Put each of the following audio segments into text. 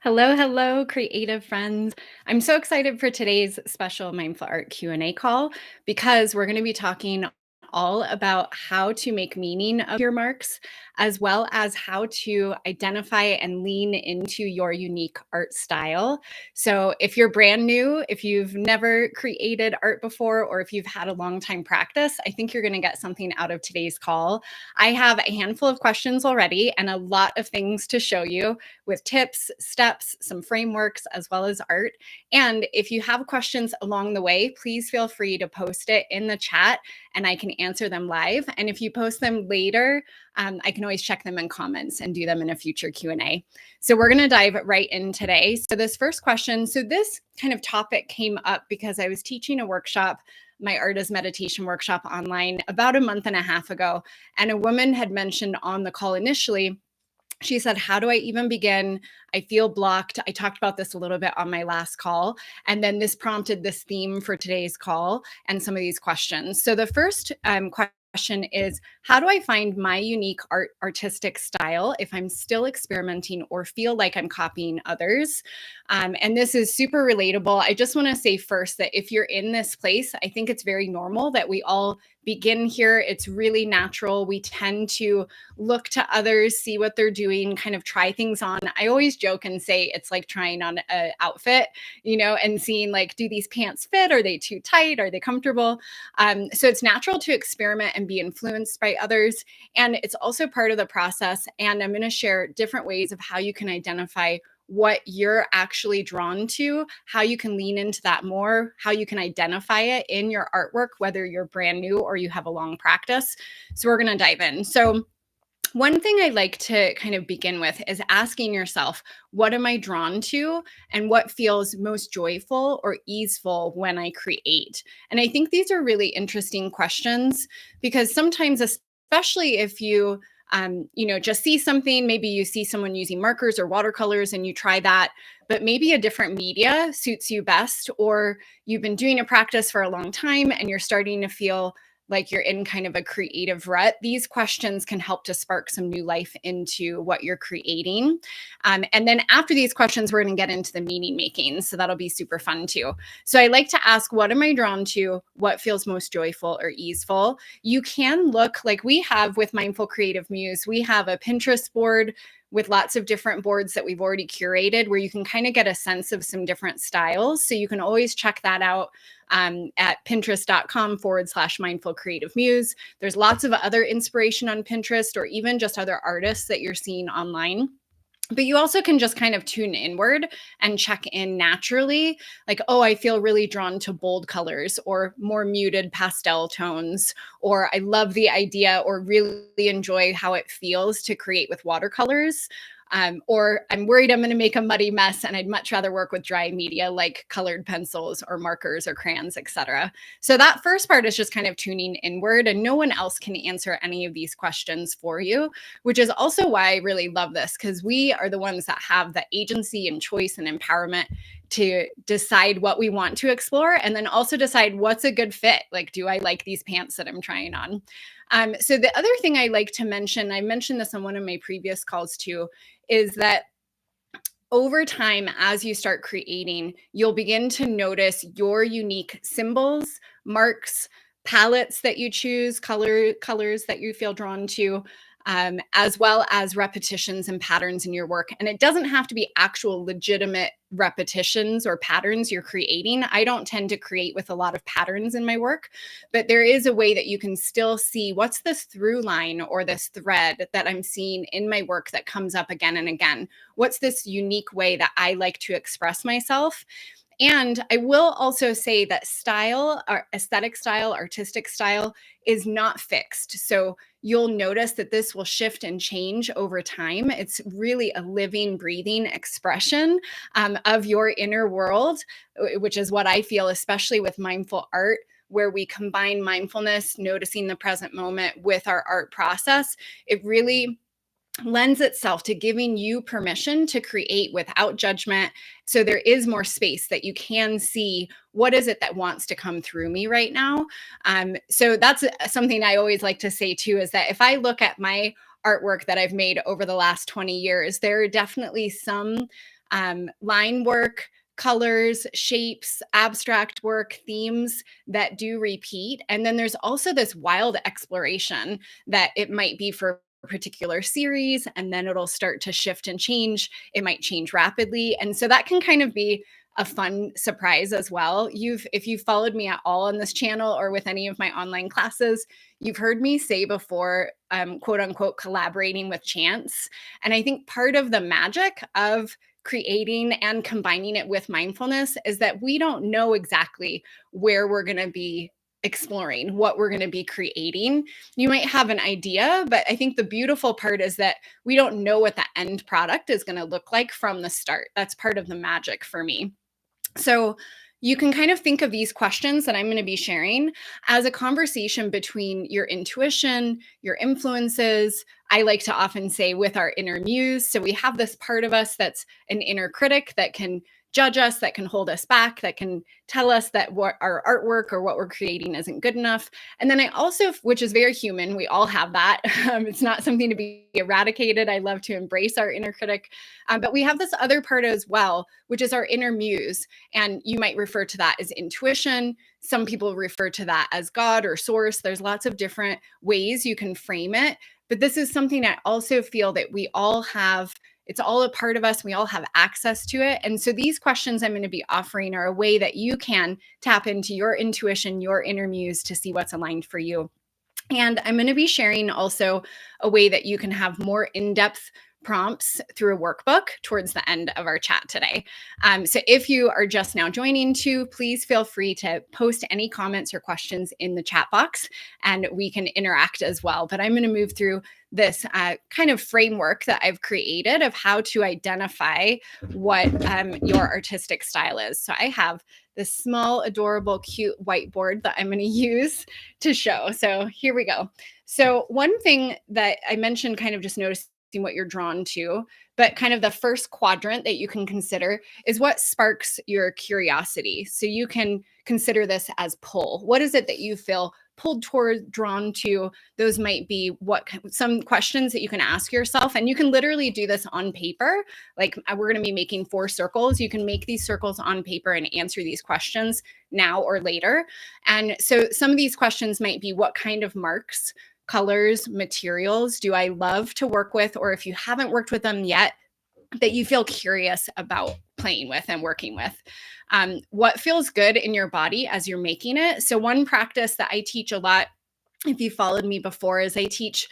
Hello, hello, creative friends. I'm so excited for today's special Mindful Art Q&A call because we're going to be talking all about how to make meaning of your marks, as well as how to identify and lean into your unique art style. So, if you're brand new, if you've never created art before, or if you've had a long time practice, I think you're going to get something out of today's call. I have a handful of questions already and a lot of things to show you with tips, steps, some frameworks, as well as art. And if you have questions along the way, please feel free to post it in the chat and I can answer them live. And if you post them later, I can always check them in comments and do them in a future Q&A. So we're going to dive right in today. So this first question, so this kind of topic came up because I was teaching a workshop, my art as meditation workshop online about a month and a half ago. And a woman had mentioned on the call initially, she said, how do I even begin? I feel blocked. I talked about this a little bit on my last call. And then this prompted this theme for today's call and some of these questions. So the first question is, how do I find my unique artistic style if I'm still experimenting or feel like I'm copying others? And this is super relatable. I just want to say first that if you're in this place, I think it's very normal that we all begin here. It's really natural. We tend to look to others, see what they're doing, kind of try things on. I always joke and say it's like trying on an outfit, and seeing like, do these pants fit? Are they too tight? Are they comfortable? So it's natural to experiment and be influenced by others. And it's also part of the process. And I'm going to share different ways of how you can identify what you're actually drawn to, how you can lean into that more, how you can identify it in your artwork, whether you're brand new or you have a long practice. So we're going to dive in. So one thing I like to kind of begin with is asking yourself, what am I drawn to and what feels most joyful or easeful when I create? And I think these are really interesting questions because sometimes, especially if you just see something, maybe you see someone using markers or watercolors and you try that, but maybe a different media suits you best, or you've been doing a practice for a long time and you're starting to feel like you're in kind of a creative rut. These questions can help to spark some new life into what you're creating. And then after these questions, we're going to get into the meaning making. So that'll be super fun too. So I like to ask, what am I drawn to? What feels most joyful or easeful? You can look like we have with Mindful Creative Muse, we have a Pinterest board with lots of different boards that we've already curated where you can kind of get a sense of some different styles. So you can always check that out at pinterest.com/mindful creative muse. There's lots of other inspiration on Pinterest or even just other artists that you're seeing online. But you also can just kind of tune inward and check in naturally, like, oh, I feel really drawn to bold colors or more muted pastel tones, or I love the idea or really enjoy how it feels to create with watercolors. Or I'm worried I'm going to make a muddy mess and I'd much rather work with dry media like colored pencils or markers or crayons, etc. So that first part is just kind of tuning inward, and no one else can answer any of these questions for you, which is also why I really love this, because we are the ones that have the agency and choice and empowerment to decide what we want to explore and then also decide what's a good fit. Like, do I like these pants that I'm trying on? So the other thing I like to mention, I mentioned this on one of my previous calls too, is that over time, as you start creating, you'll begin to notice your unique symbols, marks, palettes that you choose, colors that you feel drawn to, as well as repetitions and patterns in your work. And it doesn't have to be actual legitimate repetitions or patterns you're creating. I don't tend to create with a lot of patterns in my work, but there is a way that you can still see what's this through line or this thread that I'm seeing in my work that comes up again and again. What's this unique way that I like to express myself? And I will also say that style, or aesthetic style, artistic style is not fixed. So you'll notice that this will shift and change over time. It's really a living, breathing expression of your inner world, which is what I feel, especially with mindful art, where we combine mindfulness, noticing the present moment with our art process. It really lends itself to giving you permission to create without judgment. So there is more space that you can see what is it that wants to come through me right now. So that's something I always like to say too, is that if I look at my artwork that I've made over the last 20 years, there are definitely some line work, colors, shapes, abstract work, themes that do repeat. And then there's also this wild exploration that it might be for a particular series, and then it'll start to shift and change. It might change rapidly. And so that can kind of be a fun surprise as well. If you've followed me at all on this channel or with any of my online classes, you've heard me say before, quote unquote, collaborating with chance. And I think part of the magic of creating and combining it with mindfulness is that we don't know exactly where we're going to be exploring, what we're going to be creating. You might have an idea, but I think the beautiful part is that we don't know what the end product is going to look like from the start. That's part of the magic for me. So you can kind of think of these questions that I'm going to be sharing as a conversation between your intuition, your influences. I like to often say with our inner muse. So we have this part of us that's an inner critic that can judge us, that can hold us back, that can tell us that what our artwork or what we're creating isn't good enough. And then I also, which is very human, we all have that. It's not something to be eradicated. I love to embrace our inner critic. But we have this other part as well, which is our inner muse. And you might refer to that as intuition. Some people refer to that as God or source. There's lots of different ways you can frame it. But this is something I also feel that we all have. It's all a part of us. We all have access to it. And so these questions I'm going to be offering are a way that you can tap into your intuition, your inner muse to see what's aligned for you. And I'm going to be sharing also a way that you can have more in-depth prompts through a workbook towards the end of our chat today. So if you are just now joining too, please feel free to post any comments or questions in the chat box and we can interact as well. But I'm going to move through this kind of framework that I've created of how to identify what your artistic style is. So I have this small, adorable, cute whiteboard that I'm going to use to show. So here we go. So one thing that I mentioned, kind of just noticing what you're drawn to, but kind of the first quadrant that you can consider is what sparks your curiosity. So you can consider this as pull. What is it that you feel pulled toward, drawn to? Those might be some questions that you can ask yourself, and you can literally do this on paper. Like we're going to be making 4 circles. You can make these circles on paper and answer these questions now or later. And so some of these questions might be, what kind of marks, colors, materials do I love to work with? Or if you haven't worked with them yet, that you feel curious about playing with and working with. What feels good in your body as you're making it? So one practice that I teach a lot, if you followed me before, is I teach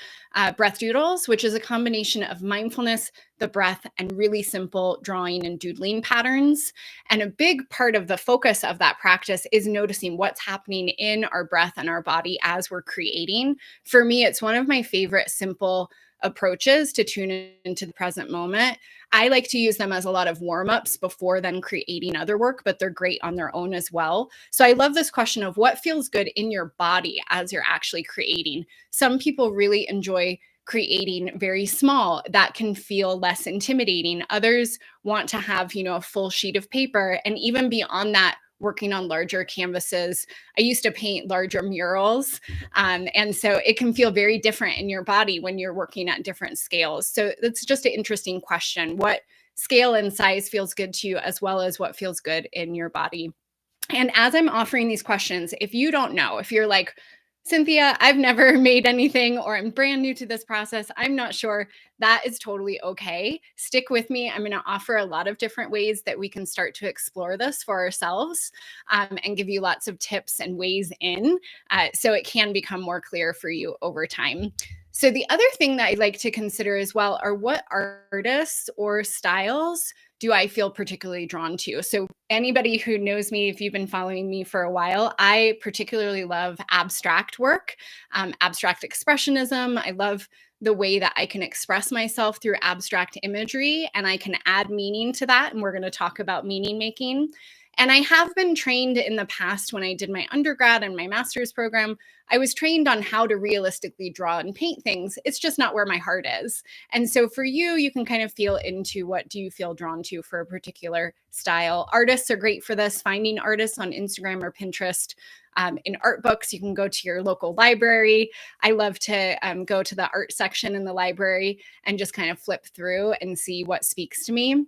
breath doodles, which is a combination of mindfulness, the breath, and really simple drawing and doodling patterns. And a big part of the focus of that practice is noticing what's happening in our breath and our body as we're creating. For me, it's one of my favorite simple approaches to tune into the present moment. I like to use them as a lot of warm-ups before then creating other work, but they're great on their own as well. So I love this question of what feels good in your body as you're actually creating. Some people really enjoy creating very small. That can feel less intimidating. Others want to have, a full sheet of paper. And even beyond that, working on larger canvases. I used to paint larger murals. And so it can feel very different in your body when you're working at different scales. So that's just an interesting question. What scale and size feels good to you, as well as what feels good in your body? And as I'm offering these questions, if you don't know, if you're like, Cynthia, I've never made anything, or I'm brand new to this process, I'm not sure, that is totally okay. Stick with me. I'm going to offer a lot of different ways that we can start to explore this for ourselves, and give you lots of tips and ways in, so it can become more clear for you over time. So the other thing that I like to consider as well are, what artists or styles do I feel particularly drawn to? So anybody who knows me, if you've been following me for a while, I particularly love abstract work, abstract expressionism. I love the way that I can express myself through abstract imagery, and I can add meaning to that. And we're going to talk about meaning making. And I have been trained in the past, when I did my undergrad and my master's program, I was trained on how to realistically draw and paint things. It's just not where my heart is. And so for you, you can kind of feel into, what do you feel drawn to for a particular style. Artists are great for this. Finding artists on Instagram or Pinterest. In art books, you can go to your local library. I love to go to the art section in the library and just kind of flip through and see what speaks to me.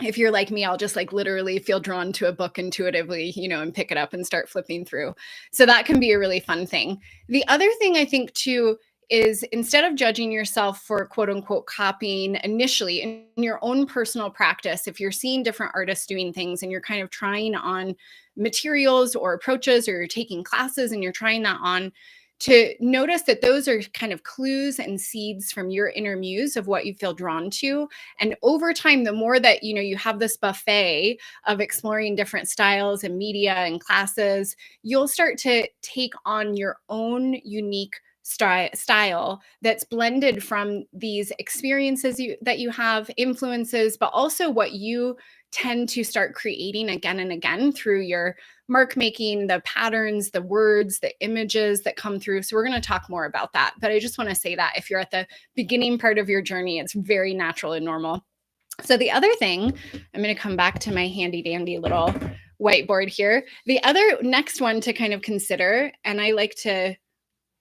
If you're like me, I'll just like literally feel drawn to a book intuitively, and pick it up and start flipping through. So that can be a really fun thing. The other thing I think too is, instead of judging yourself for quote unquote copying initially in your own personal practice, if you're seeing different artists doing things and you're kind of trying on materials or approaches, or you're taking classes and you're trying that on, to notice that those are kind of clues and seeds from your inner muse of what you feel drawn to. And over time, the more that you have this buffet of exploring different styles and media and classes, you'll start to take on your own unique style that's blended from these experiences that you have, influences, but also what you tend to start creating again and again through your mark making, the patterns, the words, the images that come through. So we're going to talk more about that. But I just want to say that if you're at the beginning part of your journey, it's very natural and normal. So the other thing, I'm going to come back to my handy dandy little whiteboard here. The other next one to kind of consider, and I like to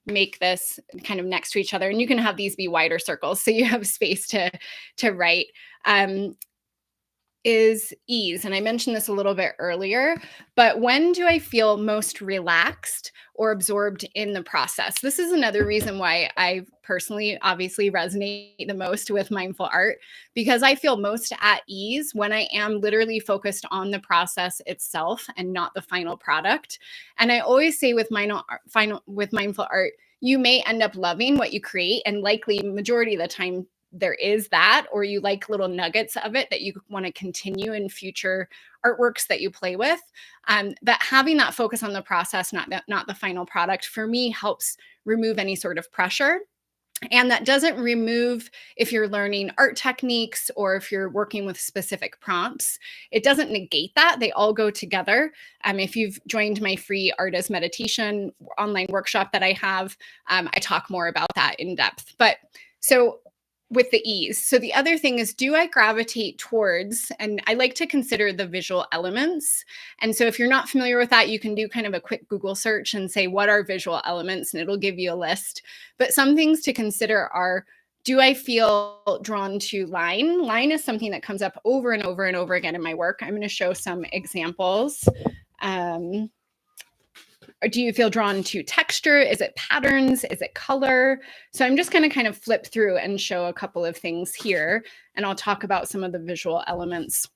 make this kind of next to each other, and you can have these be wider circles so you have space to write, is ease. And I mentioned this a little bit earlier, but when do I feel most relaxed or absorbed in the process? This is another reason why I personally obviously resonate the most with mindful art, because I feel most at ease when I am literally focused on the process itself and not the final product. And I always say with mindful art, you may end up loving what you create, and likely majority of the time there is that, or you like little nuggets of it that you want to continue in future artworks that you play with. But having that focus on the process, not the final product, for me helps remove any sort of pressure. And that doesn't remove if you're learning art techniques or if you're working with specific prompts. It doesn't negate that. They all go together. If you've joined my free art as meditation online workshop that I have, I talk more about that in depth. But so with the ease. So the other thing is, do I gravitate towards, and I like to consider the visual elements. And so if you're not familiar with that, you can do kind of a quick Google search and say, what are visual elements? And it'll give you a list. But some things to consider are, do I feel drawn to line? Line is something that comes up over and over and over again in my work. I'm going to show some examples. Or do you feel drawn to texture? Is it patterns? Is it color? So I'm just going to kind of flip through and show a couple of things here, and I'll talk about some of the visual elements.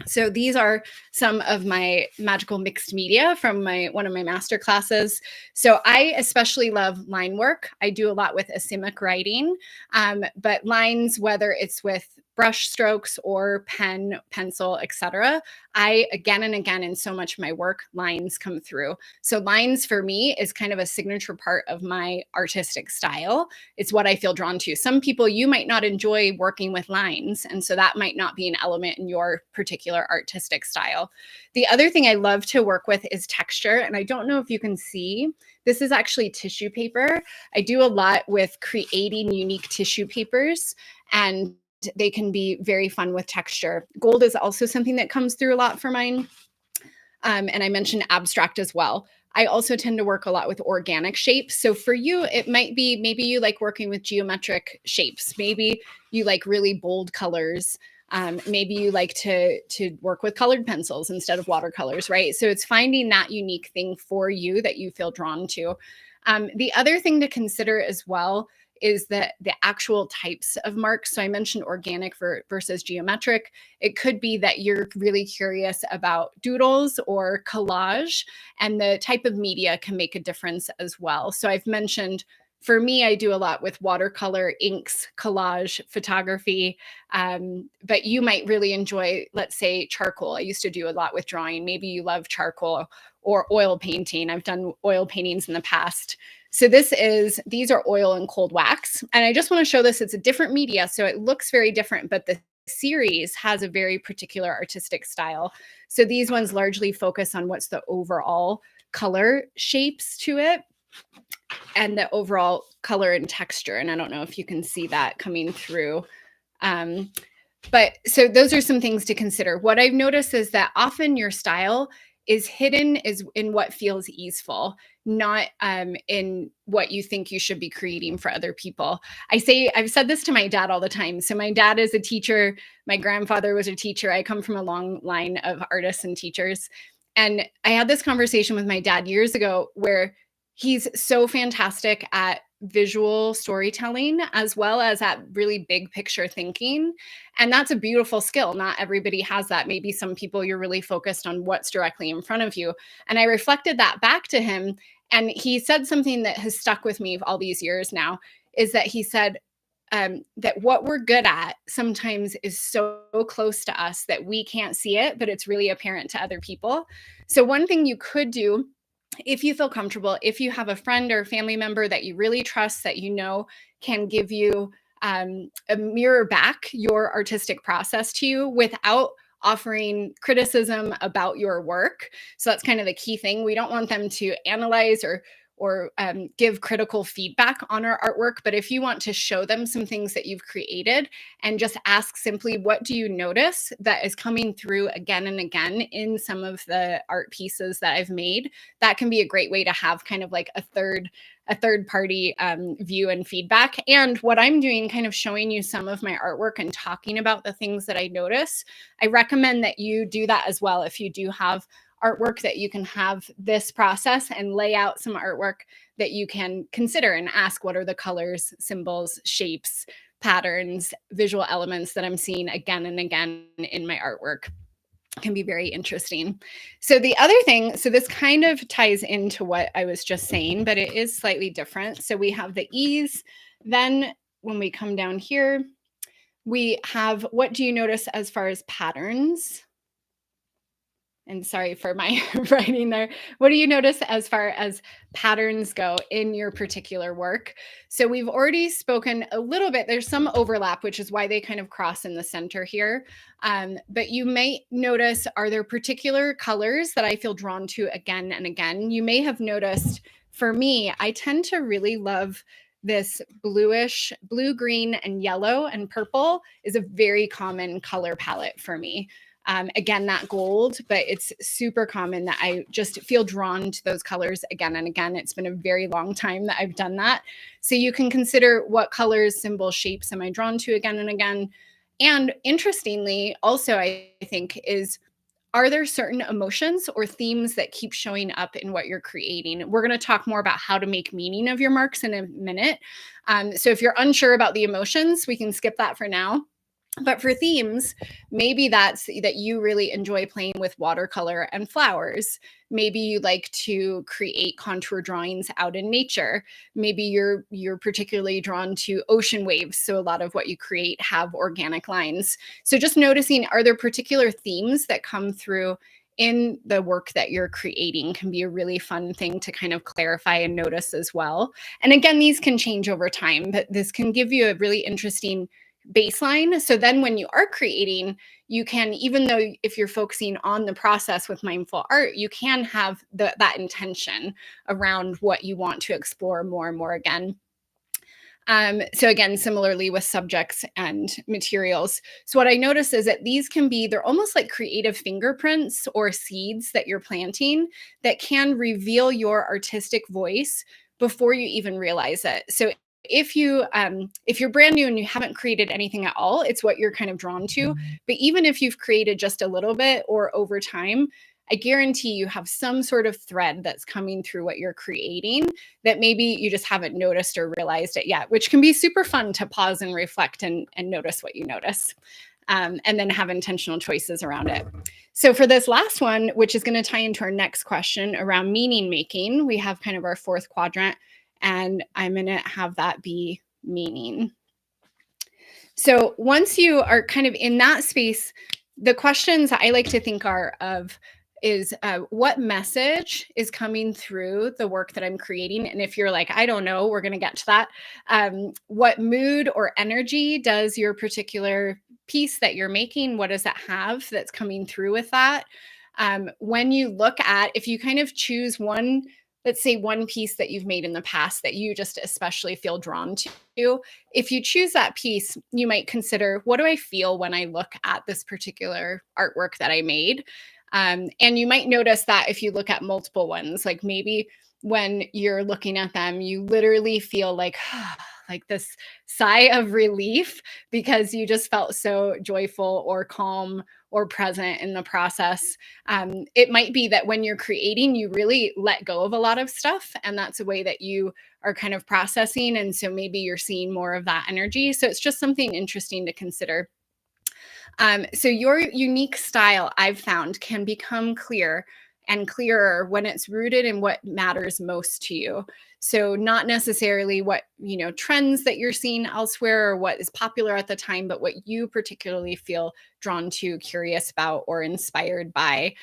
So these are some of my magical mixed media from one of my master classes. So I especially love line work. I do a lot with asymmetric writing, but lines, whether it's with brush strokes or pen, pencil, etc. I, again and again, in so much of my work, lines come through. So lines for me is kind of a signature part of my artistic style. It's what I feel drawn to. Some people, you might not enjoy working with lines, and so that might not be an element in your particular artistic style. The other thing I love to work with is texture, and I don't know if you can see, this is actually tissue paper. I do a lot with creating unique tissue papers, and they can be very fun with texture. Gold is also something that comes through a lot for mine. And I mentioned abstract as well. I also tend to work a lot with organic shapes. So for you, it might be, maybe you like working with geometric shapes. Maybe you like really bold colors. Maybe you like to work with colored pencils instead of watercolors, right? So it's finding that unique thing for you that you feel drawn to. The other thing to consider as well is that the actual types of marks. So I mentioned organic versus geometric. It could be that you're really curious about doodles or collage, and the type of media can make a difference as well. So I've mentioned, for me, I do a lot with watercolor, inks, collage, photography, but you might really enjoy, let's say, charcoal. I used to do a lot with drawing. Maybe you love charcoal or oil painting. I've done oil paintings in the past. So these are oil and cold wax. And I just want to show this. It's a different media, so it looks very different, but the series has a very particular artistic style. So these ones largely focus on what's the overall color shapes to it and the overall color and texture. And I don't know if you can see that coming through. But so those are some things to consider. What I've noticed is that often your style is hidden is in what feels easeful, not in what you think you should be creating for other people. I've said this to my dad all the time. So my dad is a teacher. My grandfather was a teacher. I come from a long line of artists and teachers. And I had this conversation with my dad years ago where he's so fantastic at visual storytelling as well as at really big picture thinking. And that's a beautiful skill. Not everybody has that. Maybe some people you're really focused on what's directly in front of you. And I reflected that back to him. And he said something that has stuck with me all these years now is that he said, that what we're good at sometimes is so close to us that we can't see it, but it's really apparent to other people. So, one thing you could do if you feel comfortable, if you have a friend or family member that you really trust that you know can give you a mirror back your artistic process to you without offering criticism about your work. So that's kind of the key thing. We don't want them to analyze or give critical feedback on our artwork. But if you want to show them some things that you've created and just ask simply, what do you notice that is coming through again and again in some of the art pieces that I've made? That can be a great way to have kind of like a third party view and feedback. And what I'm doing, kind of showing you some of my artwork and talking about the things that I notice, I recommend that you do that as well. If you do have artwork, that you can have this process and lay out some artwork that you can consider and ask, what are the colors, symbols, shapes, patterns, visual elements that I'm seeing again and again in my artwork? Can be very interesting. So the other thing, so this kind of ties into what I was just saying, but it is slightly different. So we have the ease. Then when we come down here, we have, what do you notice as far as patterns? And sorry for my writing there. What do you notice as far as patterns go in your particular work? So we've already spoken a little bit. There's some overlap, which is why they kind of cross in the center here. But you may notice, are there particular colors that I feel drawn to again and again? You may have noticed, for me, I tend to really love this bluish, blue, green, and yellow and purple is a very common color palette for me. Again, that gold, but it's super common that I just feel drawn to those colors again and again. It's been a very long time that I've done that. So you can consider, what colors, symbols, shapes am I drawn to again and again? And interestingly, also, I think is, are there certain emotions or themes that keep showing up in what you're creating? We're going to talk more about how to make meaning of your marks in a minute. So if you're unsure about the emotions, we can skip that for now. But for themes, maybe that's that you really enjoy playing with watercolor and flowers. Maybe you like to create contour drawings out in nature. Maybe you're particularly drawn to ocean waves, so a lot of what you create have organic lines. So just noticing, are there particular themes that come through in the work that you're creating can be a really fun thing to kind of clarify and notice as well. And again, these can change over time, but this can give you a really interesting baseline. So then when you are creating, you can, even though if you're focusing on the process with mindful art, you can have that intention around what you want to explore more and more again. So again, similarly with subjects and materials. So what I notice is that these can be, they're almost like creative fingerprints or seeds that you're planting that can reveal your artistic voice before you even realize it. So if you're brand new and you haven't created anything at all, it's what you're kind of drawn to. But even if you've created just a little bit or over time, I guarantee you have some sort of thread that's coming through what you're creating that maybe you just haven't noticed or realized it yet, which can be super fun to pause and reflect and notice what you notice. And then have intentional choices around it. So for this last one, which is going to tie into our next question around meaning making, we have kind of our fourth quadrant, and I'm going to have that be meaning. So once you are kind of in that space, the questions I like to think is what message is coming through the work that I'm creating? And if you're like, I don't know, we're going to get to that. What mood or energy does your particular piece that you're making, what does that have that's coming through with that? When you look at, if you kind of choose one, let's say one piece that you've made in the past that you just especially feel drawn to, if you choose that piece, you might consider, what do I feel when I look at this particular artwork that I made? And you might notice that if you look at multiple ones, like maybe when you're looking at them, you literally feel like, like this sigh of relief because you just felt so joyful or calm or present in the process. It might be that when you're creating, you really let go of a lot of stuff, and that's a way that you are kind of processing. And so maybe you're seeing more of that energy. So it's just something interesting to consider. So your unique style, I've found, can become clear and clearer when it's rooted in what matters most to you. So not necessarily what, trends that you're seeing elsewhere or what is popular at the time, but what you particularly feel drawn to, curious about, or inspired by.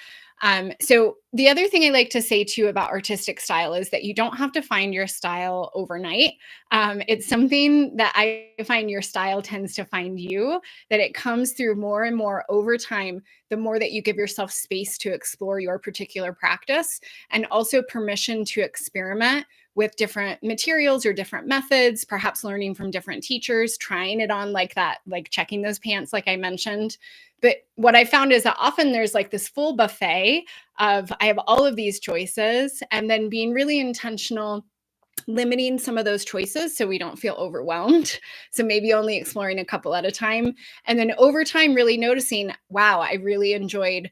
So the other thing I like to say too about artistic style is that you don't have to find your style overnight. It's something that I find your style tends to find you, that it comes through more and more over time, the more that you give yourself space to explore your particular practice, and also permission to experiment with different materials or different methods, perhaps learning from different teachers, trying it on like that, like checking those pants, like I mentioned. But what I found is that often there's like this full buffet of I have all of these choices, and then being really intentional limiting some of those choices so we don't feel overwhelmed. So maybe only exploring a couple at a time. And then over time, really noticing, wow, I really enjoyed,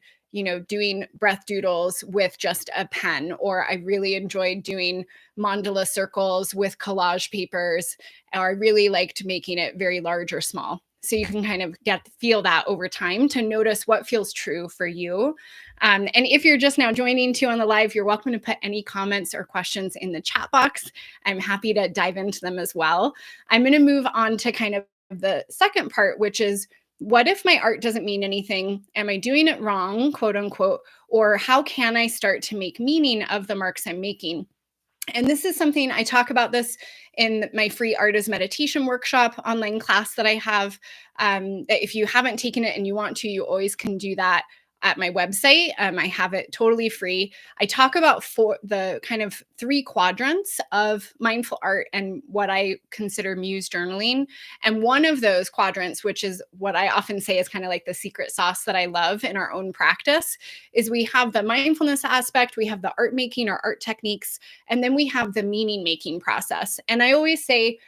doing breath doodles with just a pen, or I really enjoyed doing mandala circles with collage papers, or I really liked making it very large or small. So you can kind of feel that over time to notice what feels true for you. And if you're just now joining too on the live, you're welcome to put any comments or questions in the chat box. I'm happy to dive into them as well. I'm going to move on to kind of the second part, which is what if my art doesn't mean anything? Am I doing it wrong, quote unquote? Or how can I start to make meaning of the marks I'm making? And this is something I talk about this in my free art as meditation workshop online class that I have. If you haven't taken it and you want to, you always can do that at my website. I have it totally free. I talk about the kind of three quadrants of mindful art and what I consider muse journaling. And one of those quadrants, which is what I often say is kind of like the secret sauce that I love in our own practice, is we have the mindfulness aspect, we have the art making or art techniques, and then we have the meaning making process. And I always say,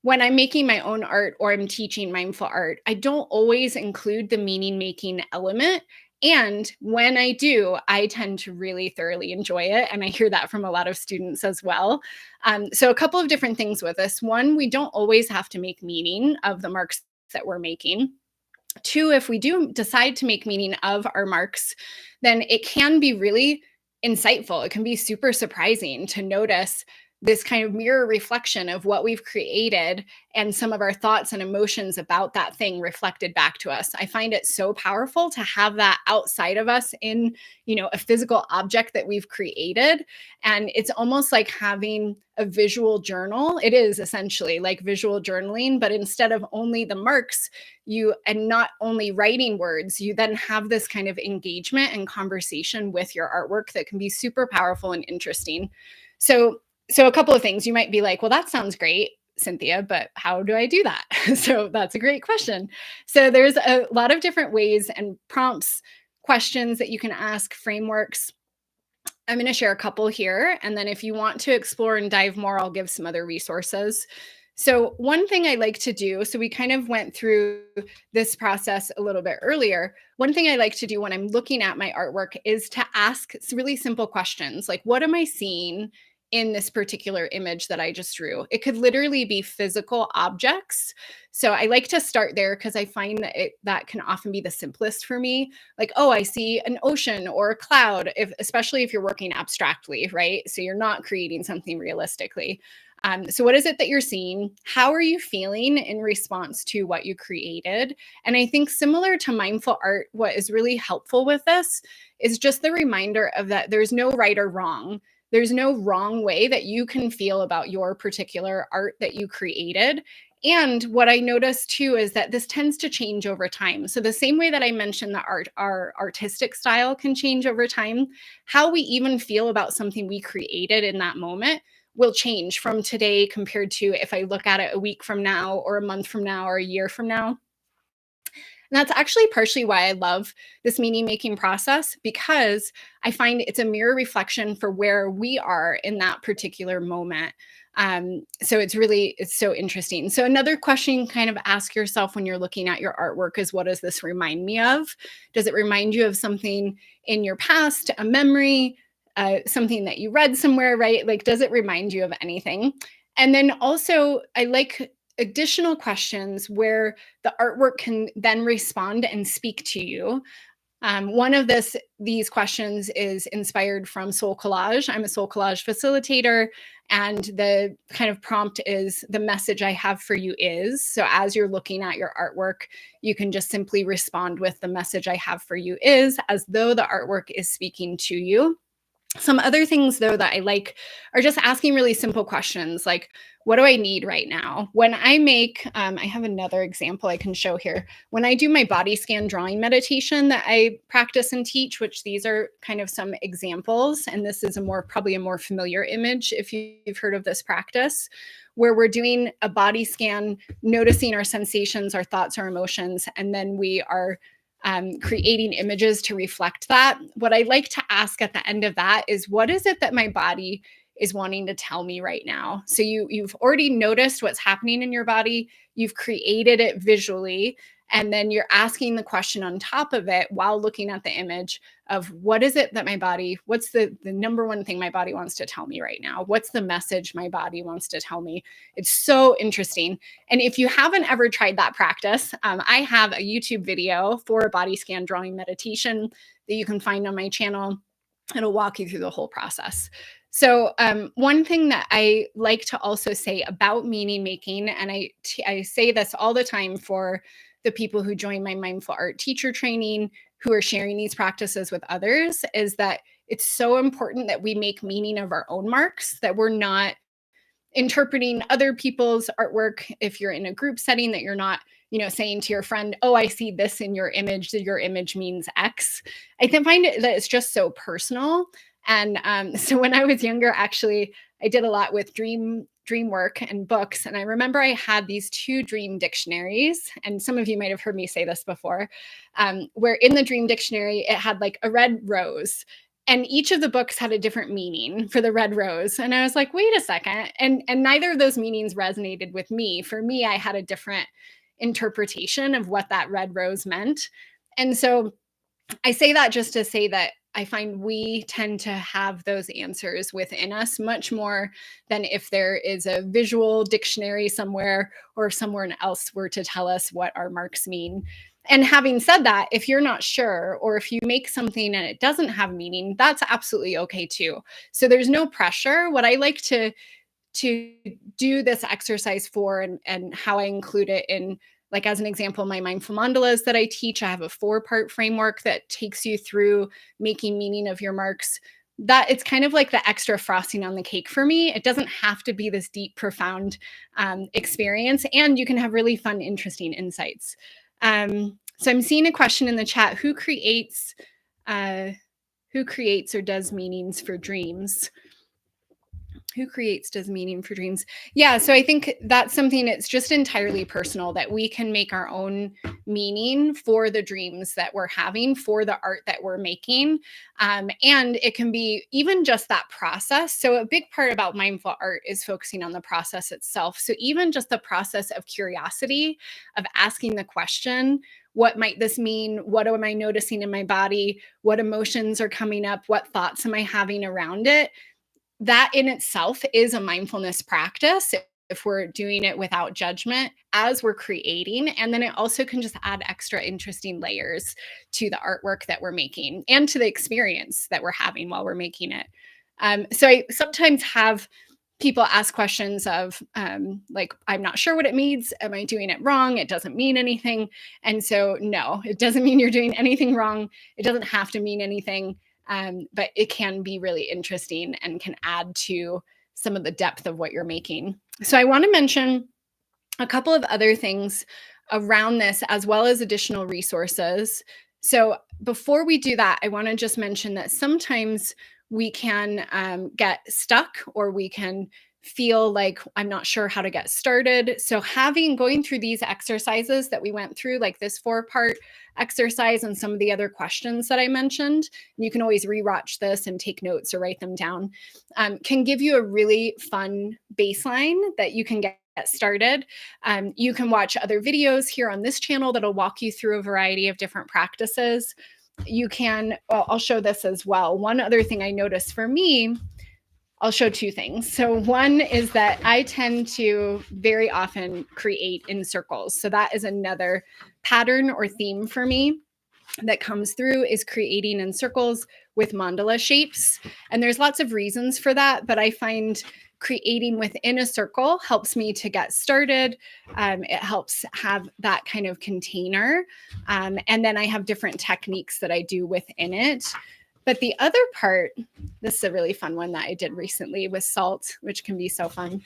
when I'm making my own art or I'm teaching mindful art, I don't always include the meaning making element. And when I do, I tend to really thoroughly enjoy it. And I hear that from a lot of students as well. So, a couple of different things with this. One, we don't always have to make meaning of the marks that we're making. Two, if we do decide to make meaning of our marks, then it can be really insightful. It can be super surprising to notice this kind of mirror reflection of what we've created and some of our thoughts and emotions about that thing reflected back to us. I find it so powerful to have that outside of us in, a physical object that we've created. And it's almost like having a visual journal. It is essentially like visual journaling, but instead of only the marks, and not only writing words, you then have this kind of engagement and conversation with your artwork that can be super powerful and interesting. So a couple of things. You might be like, well, that sounds great, Cynthia, but how do I do that? So that's a great question. So there's a lot of different ways and prompts, questions that you can ask, frameworks. I'm going to share a couple here. And then if you want to explore and dive more, I'll give some other resources. So, one thing I like to do, so we kind of went through this process a little bit earlier. One thing I like to do when I'm looking at my artwork is to ask really simple questions like, what am I seeing in this particular image that I just drew? It could literally be physical objects. So, I like to start there because I find that that can often be the simplest for me. Like, oh, I see an ocean or a cloud, especially if you're working abstractly, right? So, you're not creating something realistically. So, what is it that you're seeing? How are you feeling in response to what you created? And I think, similar to mindful art, what is really helpful with this is just the reminder of that there's no right or wrong. There's no wrong way that you can feel about your particular art that you created. And what I noticed too is that this tends to change over time. So, the same way that I mentioned that our artistic style can change over time, how we even feel about something we created in that moment will change from today compared to if I look at it a week from now or a month from now or a year from now. And that's actually partially why I love this meaning making process, because I find it's a mirror reflection for where we are in that particular moment. So it's so interesting. So another question you kind of ask yourself when you're looking at your artwork is, what does this remind me of? Does it remind you of something in your past, a memory, something that you read somewhere, right? Like, does it remind you of anything? And then also, I like additional questions where the artwork can then respond and speak to you. One of these questions is inspired from Soul Collage. I'm a Soul Collage facilitator, and the kind of prompt is, the message I have for you is. So as you're looking at your artwork, you can just simply respond with, the message I have for you is, as though the artwork is speaking to you. Some other things, though, that I like are just asking really simple questions like, what do I need right now? When I make, I have another example I can show here. When I do my body scan drawing meditation that I practice and teach, which these are kind of some examples, and this is probably a more familiar image if you've heard of this practice, where we're doing a body scan, noticing our sensations, our thoughts, our emotions, and then we are creating images to reflect that. What I like to ask at the end of that is, what is it that my body is wanting to tell me right now? So you've already noticed what's happening in your body, you've created it visually, and then you're asking the question on top of it while looking at the image of, what is it that what's the number one thing my body wants to tell me right now? What's the message my body wants to tell me? It's so interesting. And if you haven't ever tried that practice, I have a YouTube video for a body scan drawing meditation that you can find on my channel. It'll walk you through the whole process. So one thing that I like to also say about meaning making, and I say this all the time for the people who join my mindful art teacher training, who are sharing these practices with others, is that it's so important that we make meaning of our own marks, that we're not interpreting other people's artwork. If you're in a group setting, that you're not, saying to your friend, oh, I see this in your image, that your image means X. I can find it that it's just so personal. And so when I was younger, actually, I did a lot with dream work and books. And I remember I had these 2 dream dictionaries, and some of you might have heard me say this before, where in the dream dictionary, it had like a red rose, and each of the books had a different meaning for the red rose. And I was like, wait a second. And neither of those meanings resonated with me. For me, I had a different interpretation of what that red rose meant. And so I say that just to say that I find we tend to have those answers within us much more than if there is a visual dictionary somewhere, or someone else were to tell us what our marks mean. And having said that, if you're not sure, or if you make something and it doesn't have meaning, that's absolutely okay too. So there's no pressure. What I like to do this exercise for, and how I include it in, like, as an example, my mindful mandalas that I teach, I have a 4-part framework that takes you through making meaning of your marks. That it's kind of like the extra frosting on the cake for me. It doesn't have to be this deep, profound experience, and you can have really fun, interesting insights. So I'm seeing a question in the chat: uh, who creates or does meanings for dreams? Who creates does meaning for dreams? Yeah, so I think that's something that's just entirely personal, that we can make our own meaning for the dreams that we're having, for the art that we're making. And it can be even just that process. So a big part about mindful art is focusing on the process itself. So even just the process of curiosity, of asking the question, what might this mean? What am I noticing in my body? What emotions are coming up? What thoughts am I having around it? That in itself is a mindfulness practice if we're doing it without judgment as we're creating. And then it also can just add extra interesting layers to the artwork that we're making and to the experience that we're having while we're making it. So I sometimes have people ask questions of like, I'm not sure what it means. Am I doing it wrong? It doesn't mean anything. And so, no, it doesn't mean you're doing anything wrong. It doesn't have to mean anything. But it can be really interesting and can add to some of the depth of what you're making. So I want to mention a couple of other things around this, as well as additional resources. So before we do that, I want to just mention that sometimes we can get stuck, or we can feel like I'm not sure how to get started. So going through these exercises that we went through, like this 4-part exercise and some of the other questions that I mentioned, you can always rewatch this and take notes or write them down, can give you a really fun baseline that you can get started. You can watch other videos here on this channel that'll walk you through a variety of different practices. I'll show this as well. One other thing I noticed for me, I'll show 2 things. So one is that I tend to very often create in circles. So that is another pattern or theme for me that comes through, is creating in circles with mandala shapes. And there's lots of reasons for that, but I find creating within a circle helps me to get started. It helps have that kind of container. And then I have different techniques that I do within it. But the other part, this is a really fun one that I did recently with salt, which can be so fun.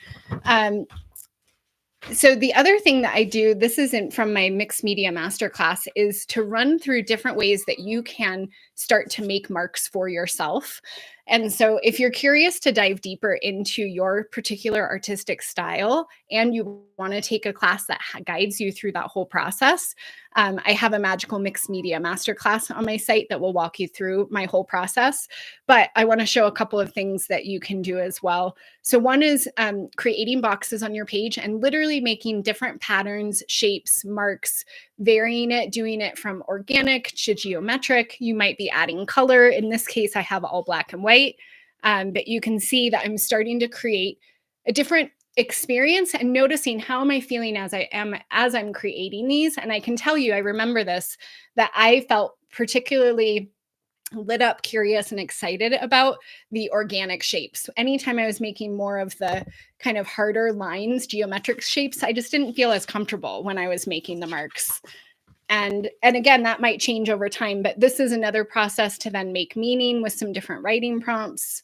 So the other thing that I do, this isn't from my mixed media masterclass, is to run through different ways that you can start to make marks for yourself. And so if you're curious to dive deeper into your particular artistic style and you want to take a class that guides you through that whole process, I have a magical mixed media masterclass on my site that will walk you through my whole process. But I want to show a couple of things that you can do as well. So one is creating boxes on your page and literally making different patterns, shapes, marks, varying it, doing it from organic to geometric. You might be adding color. In this case, I have all black and white. But you can see that I'm starting to create a different experience and noticing how am I feeling as I'm creating these. And I can tell you, I remember this, that I felt particularly lit up, curious, and excited about the organic shapes. Anytime I was making more of the kind of harder lines, geometric shapes, I just didn't feel as comfortable when I was making the marks. And again, that might change over time, but this is another process to then make meaning with some different writing prompts.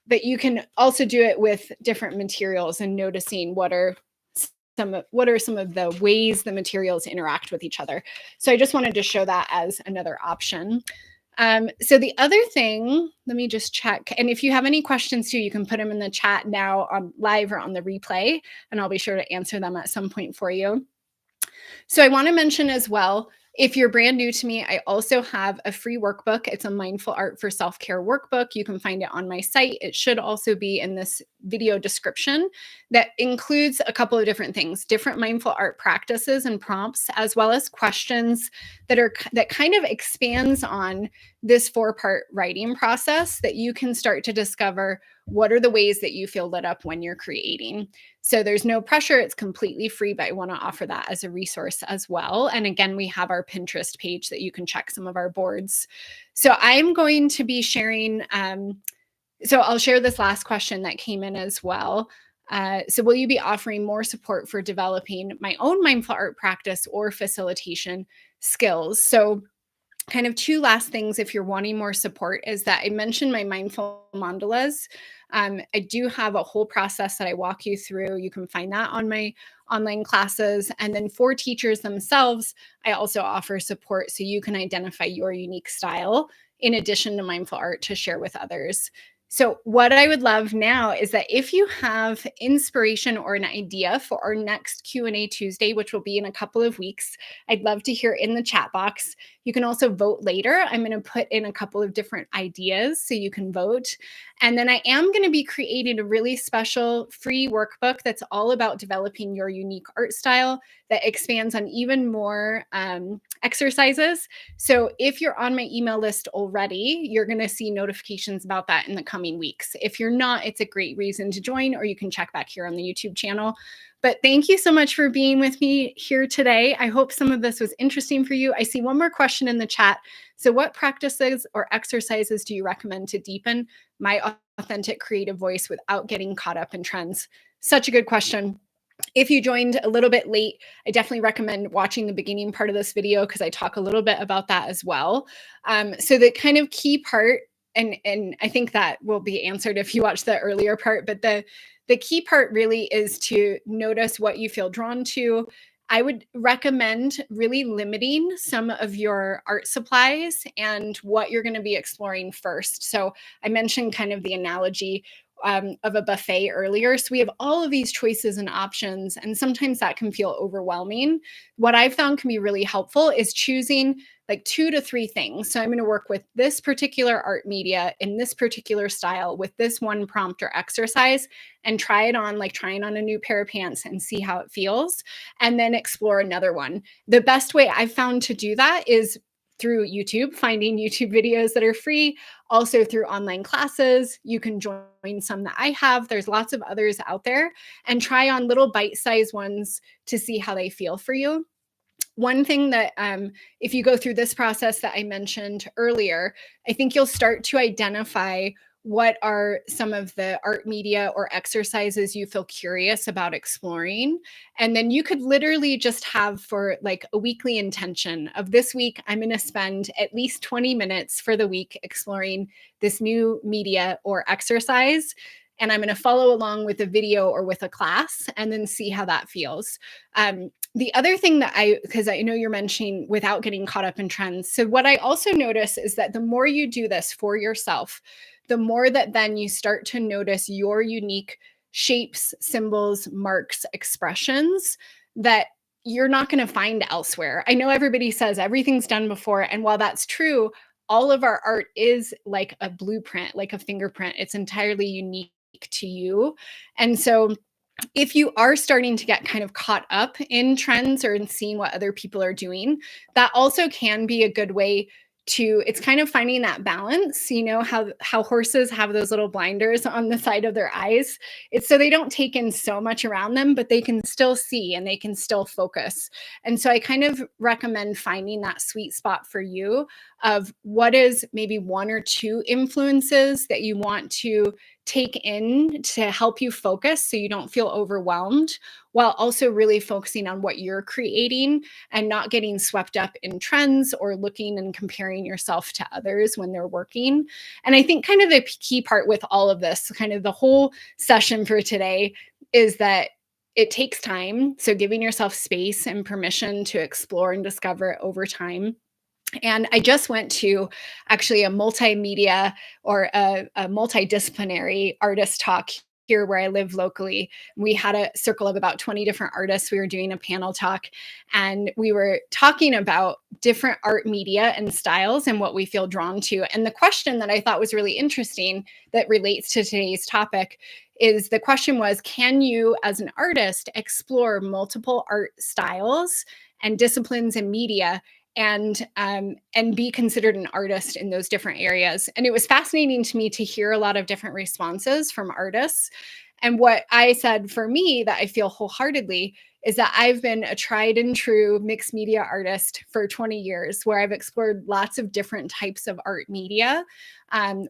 But you can also do it with different materials and noticing what are some of the ways the materials interact with each other. So I just wanted to show that as another option. So the other thing, let me just check. And if you have any questions too, you can put them in the chat now on live or on the replay, and I'll be sure to answer them at some point for you. So I want to mention as well, if you're brand new to me, I also have a free workbook. It's a mindful art for self-care workbook. You can find it on my site. It should also be in this video description, that includes a couple of different things, different mindful art practices and prompts, as well as questions that kind of expands on this 4-part writing process, that you can start to discover what are the ways that you feel lit up when you're creating. So there's no pressure. It's completely free, but I want to offer that as a resource as well. And again, we have our Pinterest page that you can check some of our boards. So I'm going to be sharing, so I'll share this last question that came in as well. So will you be offering more support for developing my own mindful art practice or facilitation skills? So kind of 2 last things, if you're wanting more support, is that I mentioned my mindful mandalas. I do have a whole process that I walk you through. You can find that on my online classes. And then for teachers themselves, I also offer support so you can identify your unique style in addition to mindful art to share with others. So what I would love now is that if you have inspiration or an idea for our next Q&A Tuesday, which will be in a couple of weeks, I'd love to hear in the chat box. You can also vote later. I'm going to put in a couple of different ideas so you can vote. And then I am going to be creating a really special free workbook that's all about developing your unique art style that expands on even more exercises. So if you're on my email list already, you're going to see notifications about that in the coming weeks. If you're not, it's a great reason to join, or you can check back here on the YouTube channel. But thank you so much for being with me here today. I hope some of this was interesting for you. I see one more question in the chat. So what practices or exercises do you recommend to deepen my authentic creative voice without getting caught up in trends? Such a good question. If you joined a little bit late, I definitely recommend watching the beginning part of this video because I talk a little bit about that as well. So the kind of key part, and I think that will be answered if you watch the earlier part, but the key part really is to notice what you feel drawn to. I would recommend really limiting some of your art supplies and what you're going to be exploring first. So I mentioned kind of the analogy of a buffet earlier. So we have all of these choices and options, and sometimes that can feel overwhelming. What I've found can be really helpful is choosing like 2 to 3 things. So I'm going to work with this particular art media in this particular style with this one prompt or exercise and try it on, like trying on a new pair of pants and see how it feels, and then explore another one. The best way I've found to do that is through YouTube, finding YouTube videos that are free, also through online classes. You can join some that I have. There's lots of others out there, and try on little bite-sized ones to see how they feel for you. One thing that, if you go through this process that I mentioned earlier, I think you'll start to identify what are some of the art media or exercises you feel curious about exploring. And then you could literally just have for like a weekly intention of this week, I'm going to spend at least 20 minutes for the week exploring this new media or exercise. And I'm going to follow along with a video or with a class and then see how that feels. The other thing that because I know you're mentioning without getting caught up in trends. So, what I also notice is that the more you do this for yourself, the more that then you start to notice your unique shapes, symbols, marks, expressions that you're not going to find elsewhere. I know everybody says everything's done before. And while that's true, all of our art is like a blueprint, like a fingerprint. It's entirely unique to you. And so, if you are starting to get kind of caught up in trends or in seeing what other people are doing, that also can be a good way to, it's kind of finding that balance. You know how horses have those little blinders on the side of their eyes. It's so they don't take in so much around them, but they can still see and they can still focus. And so I kind of recommend finding that sweet spot for you of what is maybe 1 or 2 influences that you want to take in to help you focus so you don't feel overwhelmed, while also really focusing on what you're creating and not getting swept up in trends or looking and comparing yourself to others when they're working. And I think kind of the key part with all of this, kind of the whole session for today, is that it takes time. So giving yourself space and permission to explore and discover it over time. And I just went to actually a multimedia or a multidisciplinary artist talk here where I live locally. We had a circle of about 20 different artists. We were doing a panel talk, and we were talking about different art media and styles and what we feel drawn to. And the question that I thought was really interesting that relates to today's topic is, the question was, can you as an artist explore multiple art styles and disciplines and media and be considered an artist in those different areas? And it was fascinating to me to hear a lot of different responses from artists. And what I said for me that I feel wholeheartedly is that I've been a tried and true mixed media artist for 20 years, where I've explored lots of different types of art media.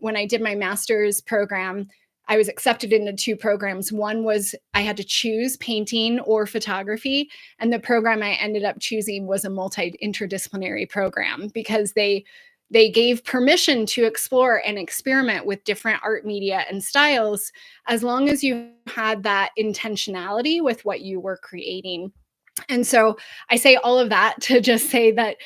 When I did my master's program, I was accepted into 2 programs. One was I had to choose painting or photography. And the program I ended up choosing was a multi-interdisciplinary program, because they gave permission to explore and experiment with different art media and styles, as long as you had that intentionality with what you were creating. And so I say all of that to just say that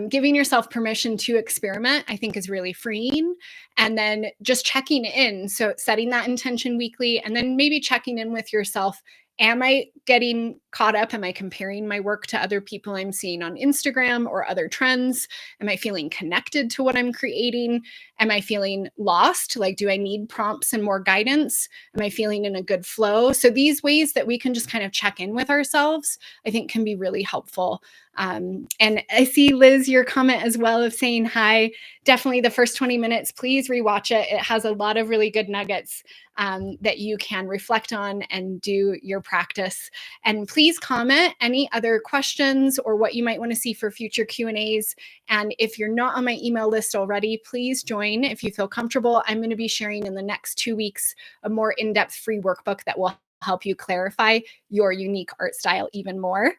giving yourself permission to experiment, I think, is really freeing. And then just checking in. So setting that intention weekly, and then maybe checking in with yourself. Am I getting caught up? Am I comparing my work to other people I'm seeing on Instagram or other trends? Am I feeling connected to what I'm creating? Am I feeling lost? Like, do I need prompts and more guidance? Am I feeling in a good flow? So these ways that we can just kind of check in with ourselves, I think, can be really helpful. And I see, Liz, your comment as well of saying hi. Definitely the first 20 minutes, please rewatch it. It has a lot of really good nuggets that you can reflect on and do your practice. And please comment any other questions or what you might want to see for future Q&As. And if you're not on my email list already, please join if you feel comfortable. I'm going to be sharing in the next 2 weeks a more in-depth free workbook that will help you clarify your unique art style even more.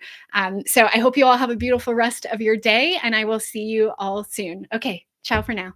So I hope you all have a beautiful rest of your day, and I will see you all soon. Okay, ciao for now.